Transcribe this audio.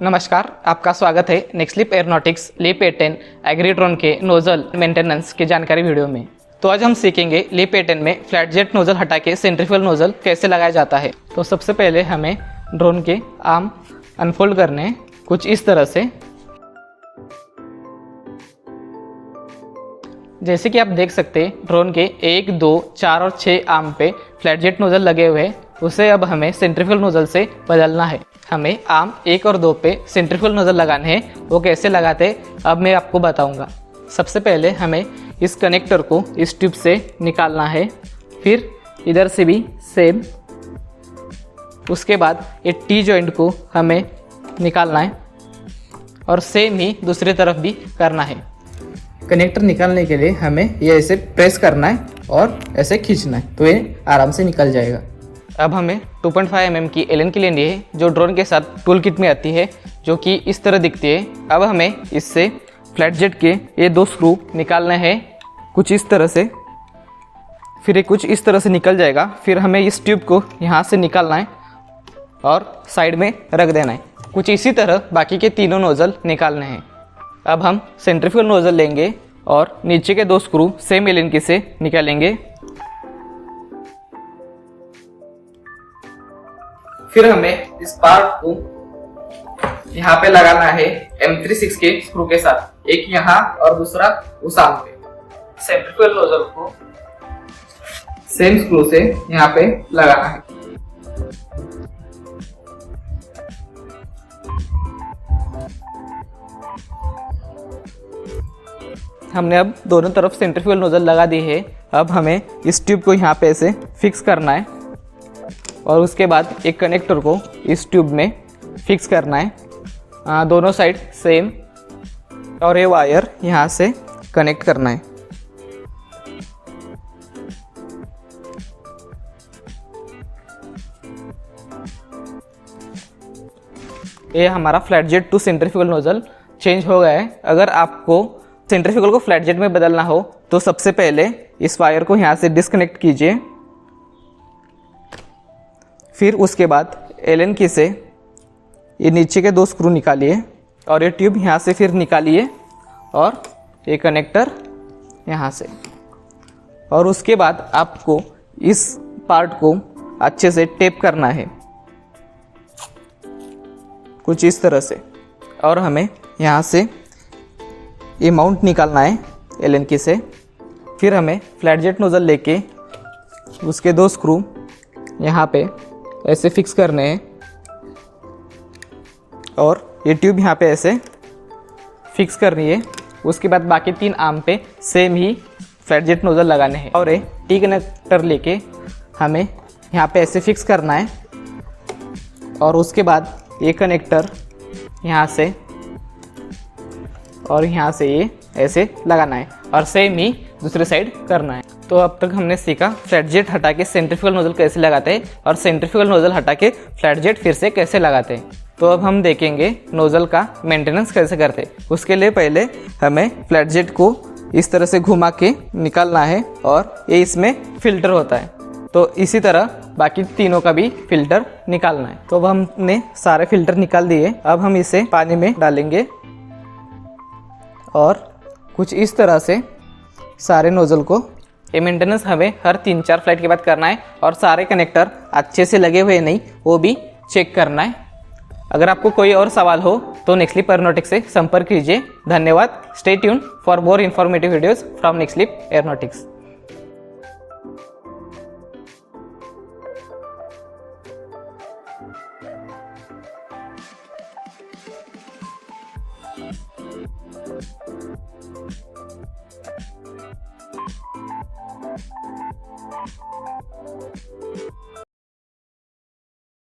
नमस्कार, आपका स्वागत है नेक्स्लिप एरोनॉटिक्स लीप A10 एग्रीड्रोन के नोजल मेंटेनेंस की जानकारी वीडियो में। तो आज हम सीखेंगे लीप A10 में फ्लैट जेट नोजल हटा के सेंट्रीफ्यूगल नोजल कैसे लगाया जाता है। तो सबसे पहले हमें ड्रोन के आर्म अनफोल्ड करने हैं कुछ इस तरह से। जैसे कि आप देख सकते हैं ड्रोन के 1, 2, 4 और 6 आर्म पे फ्लैट जेट नोजल लगे हुए हैं। उसे अब हमें सेंट्रीफ्यूगल नोजल से बदलना है। हमें आर्म 1 और 2 पे सेंट्रीफ्यूगल नोजल लगाने हैं। वो कैसे लगाते अब मैं आपको बताऊंगा। सबसे पहले हमें इस कनेक्टर को इस ट्यूब से निकालना है, फिर इधर से भी सेम। उसके बाद ये टी जॉइंट को हमें निकालना है और सेम ही दूसरी तरफ भी करना है। कनेक्टर निकालने के लिए हमें ये ऐसे प्रेस करना है और ऐसे खींचना है तो ये आराम से निकल जाएगा। अब हमें 2.5 mm की एलन की लेनी है जो ड्रोन के साथ टूल किट में आती है, जो कि इस तरह दिखती है। अब हमें इससे फ्लैट जेट के ये 2 स्क्रू निकालने हैं कुछ इस तरह से, फिर ये कुछ इस तरह से निकल जाएगा। फिर हमें इस ट्यूब को यहाँ से निकालना है और साइड में रख देना है। कुछ इसी तरह बाकी के तीनों नोज़ल निकालने हैं। अब हम सेंट्रीफ्यूगल नोज़ल लेंगे और नीचे के 2 स्क्रू सेम एलन की से निकालेंगे। फिर हमें इस पार्ट को यहाँ पे लगाना है M36 के स्क्रू के साथ, एक यहाँ और दूसरा उस आर्म पे। सेंट्रीफ्यूगल नोजल को सेम स्क्रू से यहाँ पे लगाना है। हमने अब दोनों तरफ सेंट्रीफ्यूगल नोजल लगा दी है। अब हमें इस ट्यूब को यहाँ पे ऐसे फिक्स करना है और उसके बाद एक कनेक्टर को इस ट्यूब में फिक्स करना है। दोनों साइड सेम, और ये वायर यहाँ से कनेक्ट करना है। ये हमारा flat jet to centrifugal nozzle change हो गया है। अगर आपको सेंट्रीफ्यूगल को फ्लैट जेट में बदलना हो तो सबसे पहले इस वायर को यहाँ से डिस्कनेक्ट कीजिए, फिर उसके बाद एलन की से ये नीचे के 2 स्क्रू निकालिए और ये ट्यूब यहाँ से फिर निकालिए और ये कनेक्टर यहाँ से। और उसके बाद आपको इस पार्ट को अच्छे से टेप करना है कुछ इस तरह से। और हमें यहाँ से ये माउंट निकालना है एलन की से। फिर हमें फ्लैट जेट नोजल लेके उसके 2 स्क्रू यहाँ पे ऐसे फिक्स करने हैं और ये ट्यूब यहाँ पे ऐसे फिक्स करनी है। उसके बाद बाकी 3 आर्म पे सेम ही फ्लैट जेट नोजल लगाने हैं और ये टी कनेक्टर लेके हमें यहाँ पे ऐसे फिक्स करना है और उसके बाद ये कनेक्टर यहाँ से और यहाँ से ये ऐसे लगाना है और सेम ही दूसरी साइड करना है। तो अब तक हमने सीखा फ्लैट जेट हटा के सेंट्रीफ्यूगल नोजल कैसे लगाते हैं और सेंट्रीफ्यूगल नोजल हटा के फ्लैट जेट फिर से कैसे लगाते हैं। तो अब हम देखेंगे नोजल का मेंटेनेंस कैसे करते हैं। उसके लिए पहले हमें फ्लैट जेट को इस तरह से घुमा के निकालना है और ये इसमें फिल्टर होता है। तो इसी तरह बाकी तीनों का भी फिल्टर निकालना है। तो अब हमने सारे फिल्टर निकाल दिए। अब हम इसे पानी में डालेंगे और कुछ इस तरह से सारे नोजल को, ये मेंटेनेंस हमें हर 3-4 फ्लाइट के बाद करना है और सारे कनेक्टर अच्छे से लगे हुए नहीं वो भी चेक करना है। अगर आपको कोई और सवाल हो तो नेक्स्लिप एरोनॉटिक्स से संपर्क कीजिए। धन्यवाद। Stay tune for more informative videos from Nexlip aeronautics.